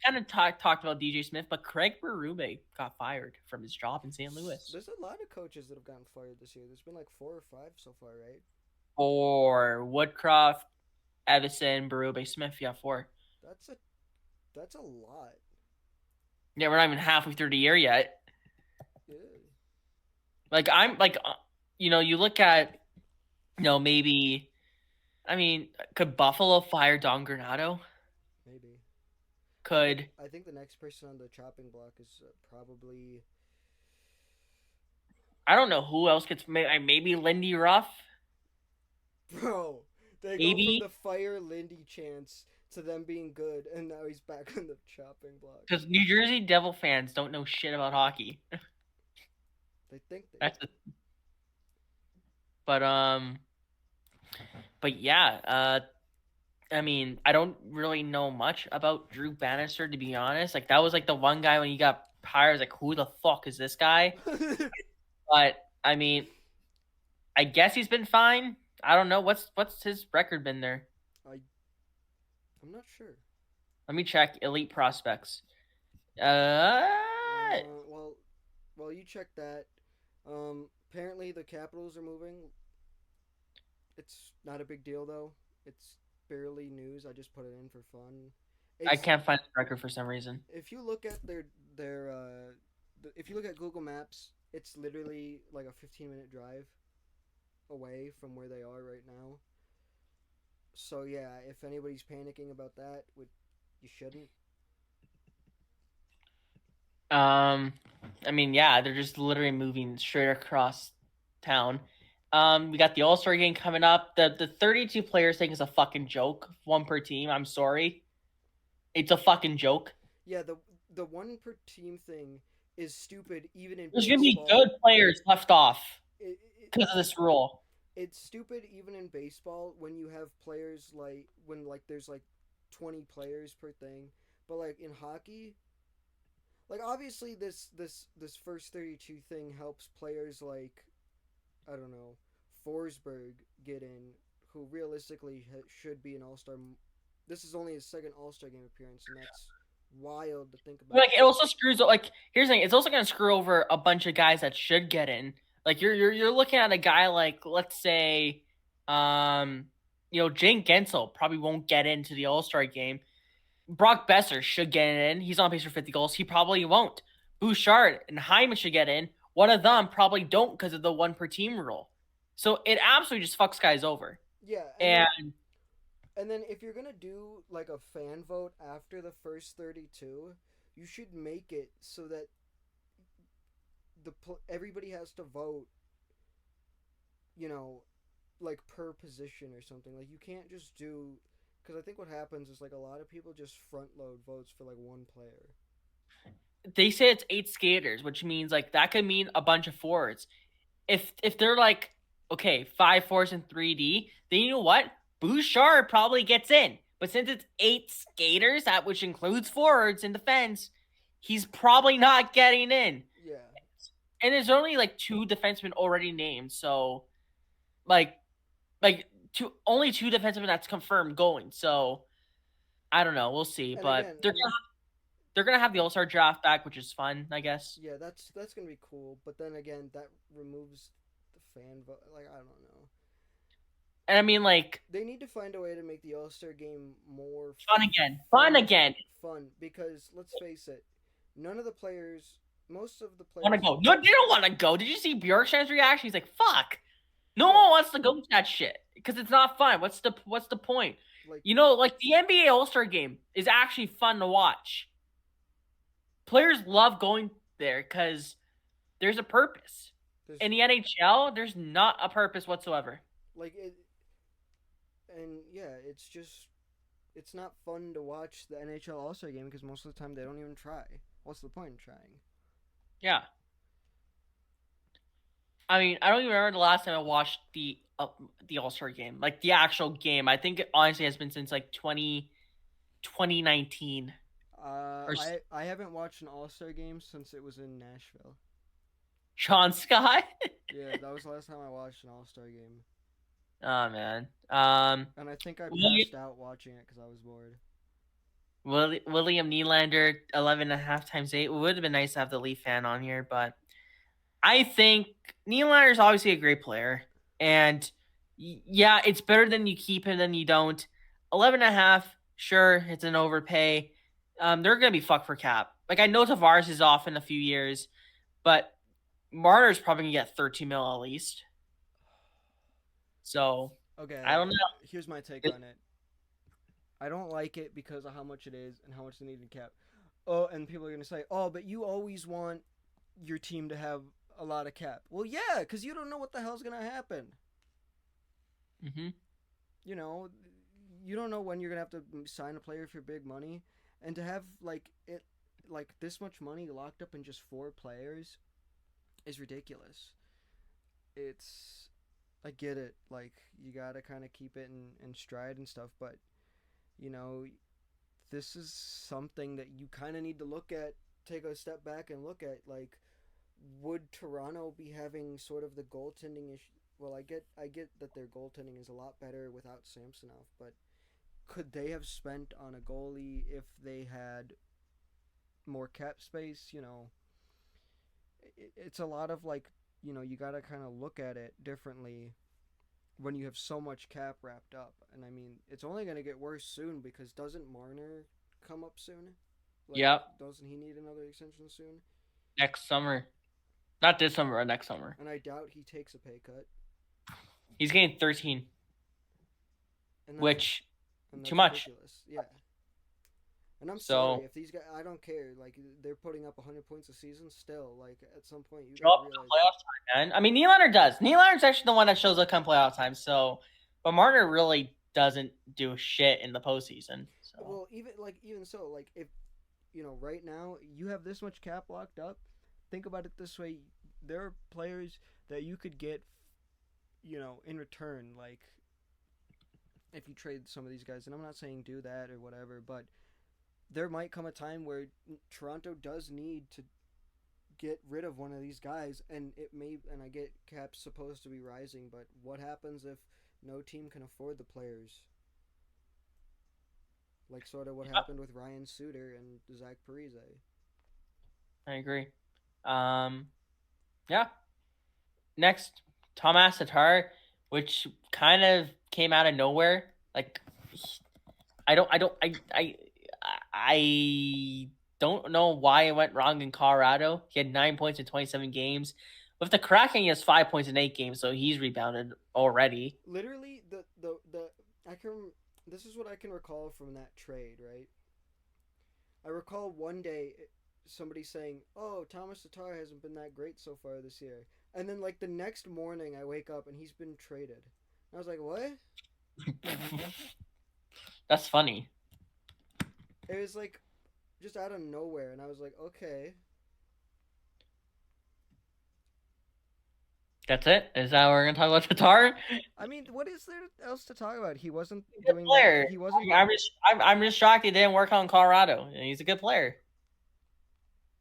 kind of talked about DJ Smith, but Craig Berube got fired from his job in St. Louis. There's a lot of coaches that have gotten fired this year. There's been like 4 or 5 so far, right? 4. Woodcroft, Evison, Berube, Smith. Yeah, 4. That's a lot. Yeah, we're not even halfway through the year yet. Yeah. Like I'm like, you look at, maybe. I mean, could Buffalo fire Don Granato? Maybe. I think the next person on the chopping block is probably. I don't know who else gets maybe Lindy Ruff. Bro, they go from the fire Lindy chance to them being good, and now he's back on the chopping block. Because New Jersey Devil fans don't know shit about hockey. They think they. But yeah, I mean, I don't really know much about Drew Bannister, to be honest. Like, that was, like, the one guy when he got hired, I was like, who the fuck is this guy? But, I mean, I guess he's been fine. I don't know. What's his record been there? I'm not sure. Let me check Elite Prospects. Well, you check that. Apparently the Capitals are moving. It's not a big deal, though. It's barely news. I just put it in for fun. I can't find the record for some reason. If you look at if you look at Google Maps, it's literally like a 15-minute drive away from where they are right now. So yeah, if anybody's panicking about that, you shouldn't. Um, I mean, yeah, they're just literally moving straight across town. We got the All Star game coming up. The 32 players thing is a fucking joke. One per team. I'm sorry, it's a fucking joke. Yeah, the one per team thing is stupid even in There's gonna be baseball. good players left off It, because of this rule. it's stupid even in baseball when you have players like when like there's like 20 players per thing, but like in hockey, like obviously this first 32 thing helps players like I don't know, Forsberg get in, who realistically should be an all-star. This is only his second all-star game appearance, and that's wild to think about. Like it also screws. Like here's the thing: it's also gonna screw over a bunch of guys that should get in. Like you're looking at a guy like let's say, Jane Gensel probably won't get into the All Star game. Brock Besser should get in. He's on pace for 50 goals. He probably won't. Bouchard and Hyman should get in. One of them probably don't because of the one per team rule. So it absolutely just fucks guys over. Yeah, And and then if you're gonna do like a fan vote after the first 32, you should make it so that everybody has to vote. You know, like per position or something. Like you can't just do because I think what happens is like a lot of people just front load votes for like one player. they say it's 8 skaters, which means like that could mean a bunch of forwards. If they're like okay, 5 forwards in 3D, then you know what? Bouchard probably gets in. But since it's 8 skaters, that which includes forwards and defense, he's probably not getting in. Yeah. And there's only like 2 defensemen already named, so like only 2 defensemen that's confirmed going. So I don't know, we'll see. And But again, they're gonna have the All Star draft back, which is fun, I guess. yeah, that's gonna be cool. But then again, that removes the fan vote. Like I don't know. And I mean, like They need to find a way to make the All Star game more fun again, fun again. fun because let's face it, none of the players, most of the Want to players, go? No, they don't want to go. Did you see Bjorkstrand's reaction? He's like, "Fuck." No one wants to go to that shit because it's not fun. What's the point? like Like the NBA All Star Game is actually fun to watch. Players love going there because there's a purpose. In the NHL, there's not a purpose whatsoever. like it, and yeah, it's not fun to watch the NHL All Star game because most of the time they don't even try. What's the point in trying? Yeah. I mean, I don't even remember the last time I watched the All Star game, like the actual game. I think it honestly has been since like 2019. I haven't watched an All Star game since it was in Nashville. Sean Scott. Yeah, that was the last time I watched an All Star game. Oh man. And I think I passed out watching it because I was bored. William Nylander, 11.5 times 8. It would have been nice to have the Leaf fan on here, but I think Nylander is obviously a great player, and yeah, it's better than you keep him than you don't. 11.5, sure, it's an overpay. They're gonna be fucked for cap. Like I know Tavares is off in a few years, but Marner's probably gonna get 13 mil at least. So Okay, I don't know. here's my take on it. I don't like it because of how much it is and how much they need to cap. Oh, and people are gonna say, "Oh, but you always want your team to have a lot of cap." Well, yeah, because you don't know what the hell's gonna happen. Mm-hmm. You know, you don't know when you're gonna have to sign a player for big money, and to have like this much money locked up in just 4 players is ridiculous. It's I get it. Like you gotta kind of keep it in stride and stuff, but you know, this is something that you kind of need to look at, take a step back and look at. Like, would Toronto be having sort of the goaltending issue? Well, I get that their goaltending is a lot better without Samsonov, but could they have spent on a goalie if they had more cap space? It's a lot of like, you got to kind of look at it differently when you have so much cap wrapped up. And I mean, it's only going to get worse soon because doesn't Marner come up soon? Like, Yep. Doesn't he need another extension soon? Next summer. Not this summer, or next summer. And I doubt he takes a pay cut. He's getting 13. and which and too that's much. ridiculous. Yeah. And I'm sorry So if these guys. I don't care. Like they're putting up 100 points a season. Still, like at some point you show gotta up come realize. playoff time, man. I mean, Nylander does. Nylander's actually the one that shows up come playoff time. So, but Marner really doesn't do shit in the postseason. So Well, even so, like if right now you have this much cap locked up. Think about it this way: there are players that you could get, in return. Like if you trade some of these guys, and I'm not saying do that or whatever, but there might come a time where Toronto does need to get rid of one of these guys, and I get Cap's supposed to be rising, but what happens if no team can afford the players? Like sort of what happened with Ryan Suter and Zach Parise. I agree. Yeah. Next, Thomas Tatar, which kind of came out of nowhere. Like, I don't know why it went wrong in Colorado. He had 9 points in 27 games. With the Kraken, he has 5 points in 8 games, so he's rebounded already. Literally, I can. This is what I can recall from that trade, right? I recall one day somebody saying, "Oh, Thomas Tatar hasn't been that great so far this year," and then like the next morning, I wake up and he's been traded. And I was like, "What?" That's funny. It was like just out of nowhere, and I was like, "Okay." That's it? Is that what we're going to talk about Tatar? I mean, what is there else to talk about? He wasn't He's a good doing player. that. He wasn't. I'm just shocked he didn't work on Colorado. He's a good player.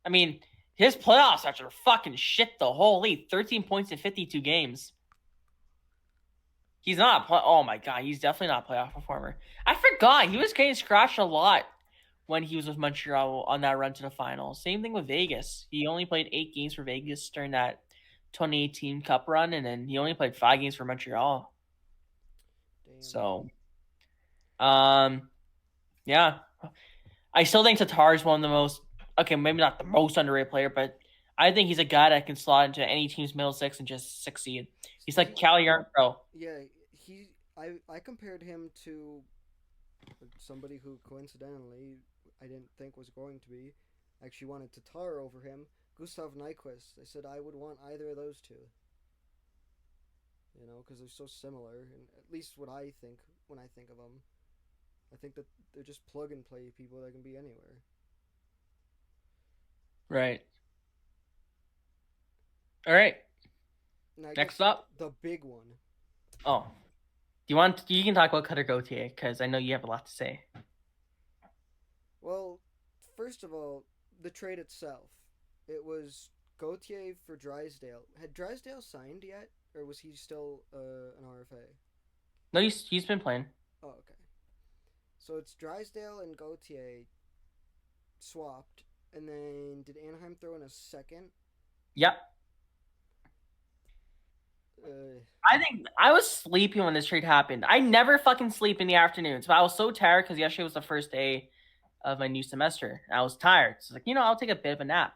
I mean, his playoff stats are fucking shit the whole league. 13 points in 52 games. He's not oh my god, he's definitely not a playoff performer. I forgot he was getting scratched a lot when he was with Montreal on that run to the finals. Same thing with Vegas. He only played 8 games for Vegas during that 2018 Cup run, and then he only played 5 games for Montreal. Damn. So, yeah, I still think Tatar is one of the most maybe not the most underrated player, but I think he's a guy that can slot into any team's middle six and just succeed. He's like Cal Yarnbro. Yeah, I compared him to somebody who coincidentally I didn't think was going to be. I actually wanted Tatar over him. Gustav Nyquist. I said I would want either of those two. Because they're so similar, and at least what I think when I think of them. I think that they're just plug and play people that can be anywhere. Right. All right. Next up, the big one. Oh, you can talk about Cutter Gauthier because I know you have a lot to say. Well, first of all, the trade itself. It was Gauthier for Drysdale. Had Drysdale signed yet, or was he still an RFA? No, he's been playing. Oh, okay. So it's Drysdale and Gauthier swapped, and then did Anaheim throw in a second? Yep. I think I was sleepy when this trade happened. I never fucking sleep in the afternoons, but I was so tired because yesterday was the first day of my new semester. I was tired. So I was like, I'll take a bit of a nap.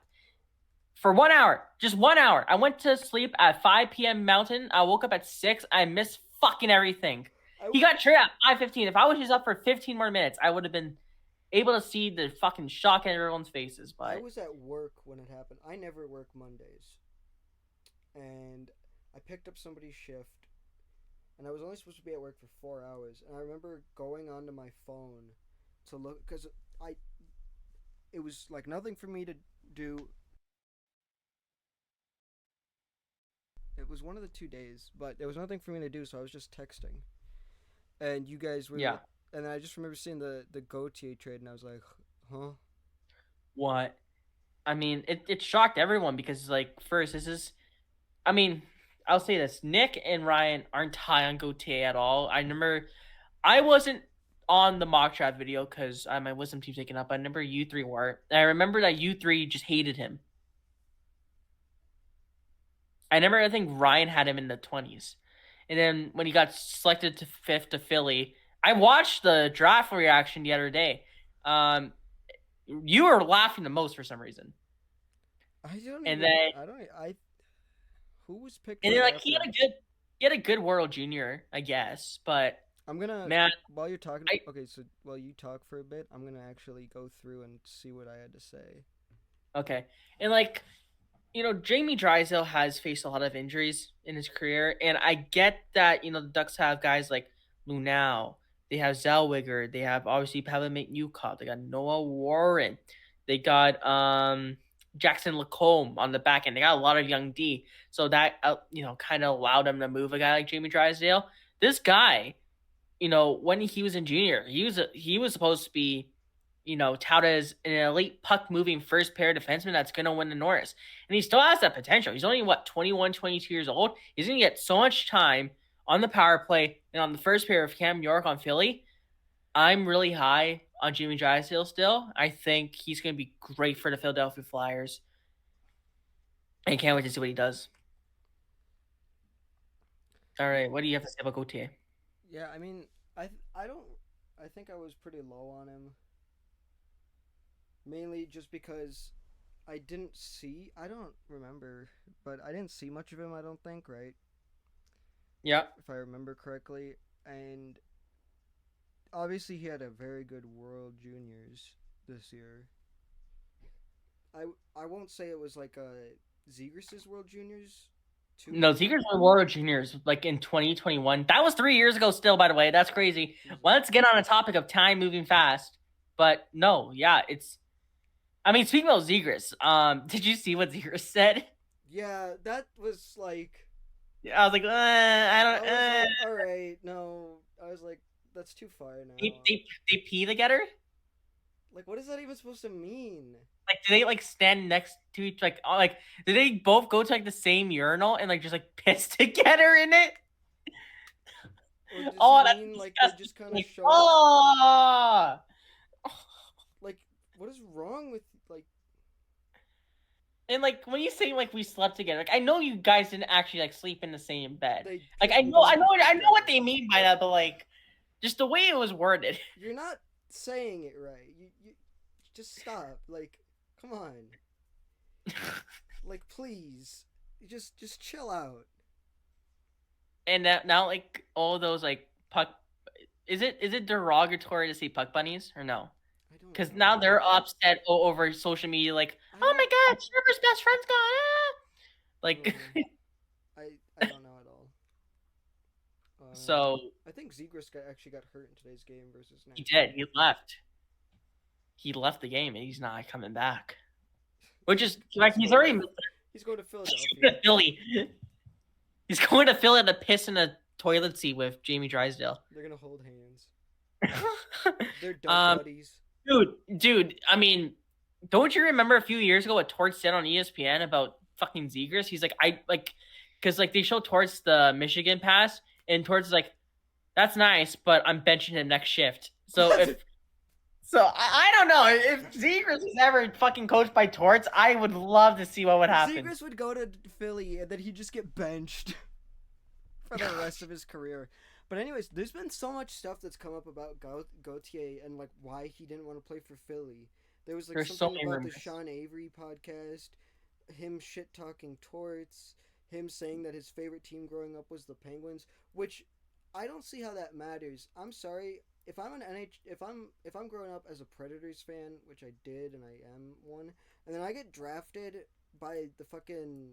For 1 hour, just 1 hour. I went to sleep at 5 p.m. Mountain. I woke up at 6. I missed fucking everything. He got traded at 5:15. If I was just up for 15 more minutes, I would have been able to see the fucking shock in everyone's faces. But I was at work when it happened. I never work Mondays. And I picked up somebody's shift, and I was only supposed to be at work for 4 hours. And I remember going onto my phone to look, because it was like nothing for me to do. It was one of the 2 days, but there was nothing for me to do, so I was just texting. And you guys were, yeah. And I just remember seeing the Gauthier trade, and I was like, huh? What? I mean, it shocked everyone because, like, first, I'll say this. Nick and Ryan aren't high on Gauthier at all. I remember I wasn't on the mock draft video because my wisdom team taken up. I remember you three were. And I remember that you three just hated him. I think Ryan had him in the 20s. And then when he got selected to 5th to Philly, I watched the draft reaction the other day. You were laughing the most for some reason. Who was picked? And then, like, he had a good World Junior, I guess, but I'm gonna Man, while you're talking. I Okay, so while you talk for a bit, I'm gonna actually go through and see what I had to say. okay. And like, Jamie Drysdale has faced a lot of injuries in his career, and I get that, the Ducks have guys like Lunau, they have Zellweger, they have obviously Pavel Newcott, they got Noah Warren, they got Jackson Lacombe on the back end. They got a lot of young D, so that kind of allowed them to move a guy like Jamie Drysdale. This guy, when he was in junior, he was supposed to be, touted as an elite puck moving first pair defenseman that's going to win the Norris. And he still has that potential. He's only, 21, 22 years old. He's going to get so much time on the power play and on the first pair of Cam York on Philly. I'm really high on Jimmy Drysdale still. I think he's going to be great for the Philadelphia Flyers. I can't wait to see what he does. All right, what do you have to say about Gauthier? Yeah, I mean, I don't. I think I was pretty low on him, mainly just because I didn't see. I don't remember, but I didn't see much of him. I don't think, right? Yeah. If I remember correctly, and obviously he had a very good World Juniors this year. I won't say it was like a Zegras' World Juniors. No, Seekers won World Juniors like in 2021. That was 3 years ago still, by the way. That's crazy. Let's get on a topic of time moving fast. But no, yeah, speaking of Zegras, did you see what Zegras said? Yeah, that was like. I was like, I I don't. was like, all right, no. I was like, that's too far now. They pee together? Like, what is that even supposed to mean? Like, do they like stand next to each like? Do they both go to like the same urinal and like just like piss together in it? Or does Oh, he that's mean like disgusting. they just kind of Like, show? oh. Like, what is wrong with like? And like when you say like we slept together, like I know you guys didn't actually like sleep in the same bed. They Like I know what they mean by that, but like just the way it was worded. You're not saying it right. You just stop. Like, come on. Like, please, just chill out. And now like all those like puck, is it derogatory to say puck bunnies or no? I don't Because know. now they're upset over social media, like, oh my god, Trevor's best friend's gone. Ah! Like, I don't know at all. So I think Zegras actually got hurt in today's game versus Nashville. he did. He left. He left the game, and he's not coming back. Which is like he's already He's going to Philadelphia. to Philly. He's going to Philly to piss in a toilet seat with Jamie Drysdale. They're gonna hold hands. They're dumb buddies. Dude. I mean, don't you remember a few years ago what Torts said on ESPN about fucking Zegras? He's like, because like they show Torts the Michigan pass, and Torts is like, that's nice, but I'm benching him next shift. So I don't know if Zegras was ever fucking coached by Torts. I would love to see what would happen. Zegras would go to Philly and then he'd just get benched for the rest of his career. But anyways, there's been so much stuff that's come up about Gauthier and like why he didn't want to play for Philly. There was like There's something so about rumors. the Sean Avery podcast, him shit talking Torts, him saying that his favorite team growing up was the Penguins, which I don't see how that matters. I'm sorry. If I'm if I'm growing up as a Predators fan, which I did and I am one, and then I get drafted by the fucking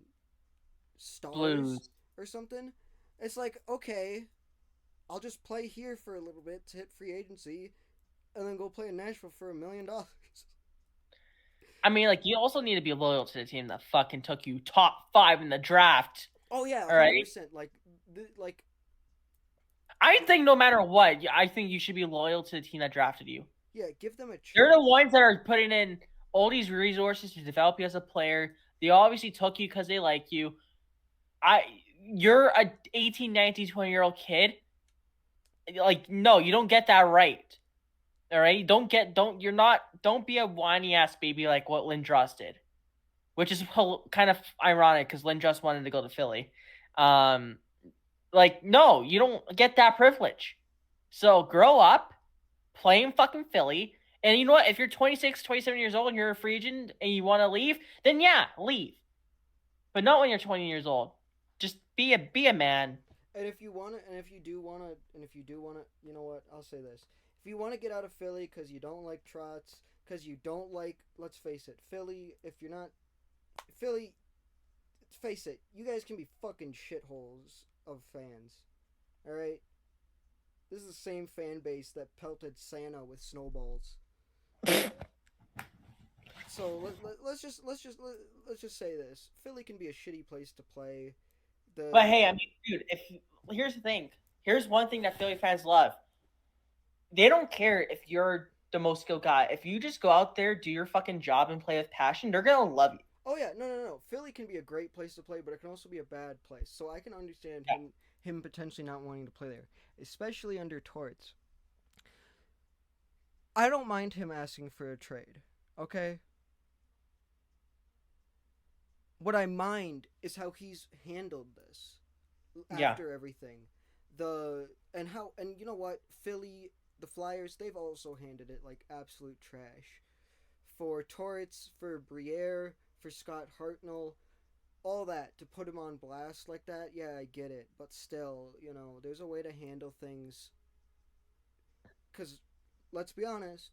Stars Blues or something, it's like, okay, I'll just play here for a little bit to hit free agency, and then go play in Nashville for $1 million. I mean, like, you also need to be loyal to the team that fucking took you top 5 in the draft. Oh yeah, 100%. Right? Like. I think no matter what, I think you should be loyal to the team that drafted you. Yeah, give them a chance. They're the ones that are putting in all these resources to develop you as a player. They obviously took you because they like you. You're a 18, 19, 20-year-old kid. Like, no, you don't get that right. All right? Don't be a whiny ass baby like what Lindros did. Which is kind of ironic because Lindros wanted to go to Philly. Like, no, you don't get that privilege. So grow up, play in fucking Philly, and you know what? If you're 26, 27 years old and you're a free agent and you want to leave, then yeah, leave. But not when you're 20 years old. Just be a man. And if you want to, and if you do want to, you know what? I'll say this: if you want to get out of Philly because you don't like Trotz, because you don't like, let's face it, Philly. If you're not Philly, face it, you guys can be fucking shitholes of fans. All right, this is the same fan base that pelted Santa with snowballs. So let's just say this: Philly can be a shitty place to play. But The hey, I mean, dude, if here's the thing. Here's one thing that Philly fans love. They don't care if you're the most skilled guy. If you just go out there, do your fucking job, and play with passion, they're gonna love you. Oh yeah, no. Philly can be a great place to play, but it can also be a bad place. So I can understand Yeah. him potentially not wanting to play there, especially under Torts. I don't mind him asking for a trade. Okay? What I mind is how he's handled this Yeah. after everything. The and how and you know what? Philly, the Flyers, they've also handled it like absolute trash. For Torts, for Briere, for Scott Hartnell, all that to put him on blast like that, yeah, I get it. But still, there's a way to handle things. Because, let's be honest,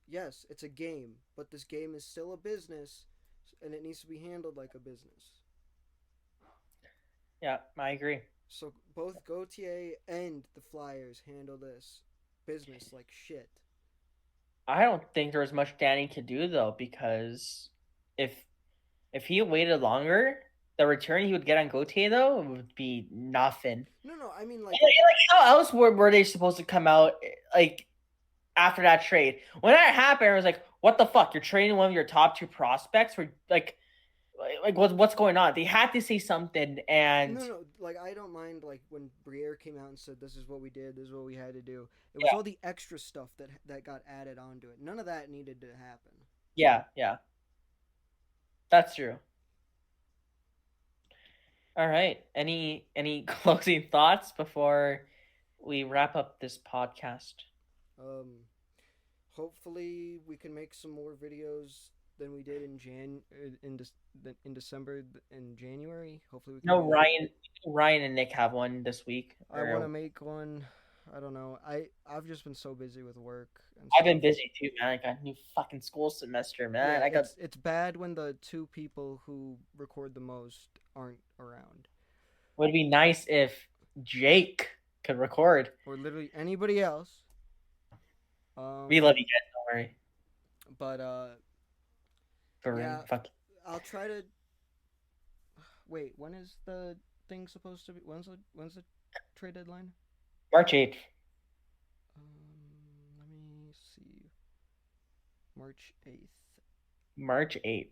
yes, it's a game, but this game is still a business, and it needs to be handled like a business. Yeah, I agree. So both Gauthier and the Flyers handle this business like shit. I don't think there was much Danny could do though, because if if he waited longer, the return he would get on Gauthier though would be nothing. No, I mean And, like like, how else were they supposed to come out like after that trade? When that happened, I was like, "What the fuck? You're trading one of your top two prospects for like what's going on?" They had to say something, and no, like I don't mind like when Briere came out and said this is what we did, this is what we had to do. It was yeah, all the extra stuff that got added onto it. None of that needed to happen. yeah, that's true. All right. Any closing thoughts before we wrap up this podcast? Um, hopefully we can make some more videos than we did in December and January. Hopefully we can No, do that. Ryan and Nick have one this week. I want to Or make one. I don't know. I've just been so busy with work and I've been stuff. busy too, man. I got a new fucking school semester, Yeah, man. I got it's bad when the two people who record the most aren't around, would be nice if Jake could record. or literally anybody else. We love Um, you guys, don't worry. but For yeah, fuck I'll try to. Wait, when is the thing supposed to be? When's the trade deadline? March 8th. Let me see. March 8th. March 8th.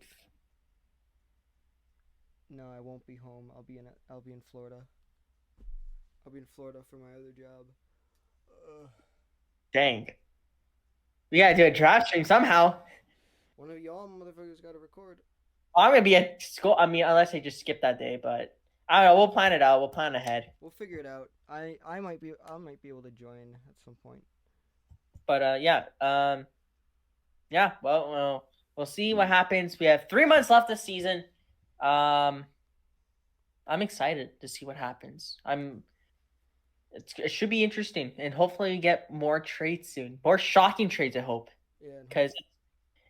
No, I won't be home. I'll be in Florida. I'll be in Florida for my other job. Ugh. Dang. We gotta do a draft stream somehow. One of y'all motherfuckers got to record. I'm gonna be at school. I mean, unless I just skip that day, but I don't know. We'll plan it out. We'll plan ahead. We'll figure it out. I might be able to join at some point. But yeah. Well, we'll see what happens. We have 3 months left this season. Um, I'm excited to see what happens. It should be interesting, and hopefully we get more trades soon. More shocking trades, I hope, Yeah. because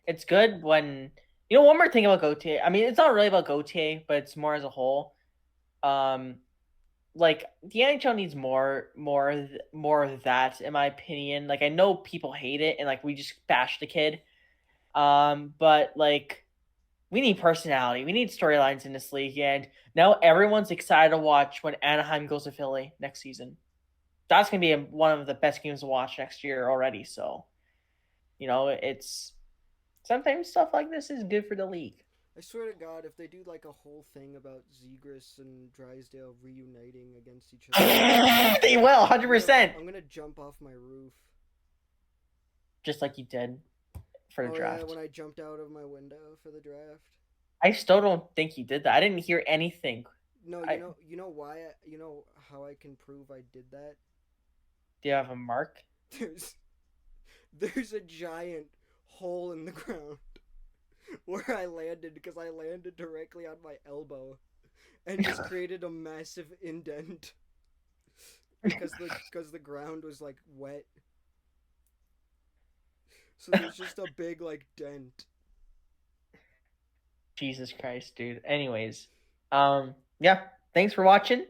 it's good when one more thing about Gauthier. I mean, it's not really about Gauthier, but it's more as a whole. Like the NHL needs more of that, in my opinion. Like I know people hate it, and like we just bash the kid. But like we need personality. We need storylines in this league, and now everyone's excited to watch when Anaheim goes to Philly next season. That's gonna be one of the best games to watch next year already. So, it's sometimes stuff like this is good for the league. I swear to God, if they do like a whole thing about Zegras and Drysdale reuniting against each other, They will, 100%. I'm gonna jump off my roof. Just like you did for the Oh draft. yeah, when I jumped out of my window for the draft. I still don't think you did that. I didn't hear anything. No, you know why? You know how I can prove I did that? Do you have a mark? There's a giant hole in the ground where I landed because I landed directly on my elbow and just created a massive indent. because the ground was like wet. So there's just a big like dent. Jesus Christ, dude. Anyways, yeah. Thanks for watching.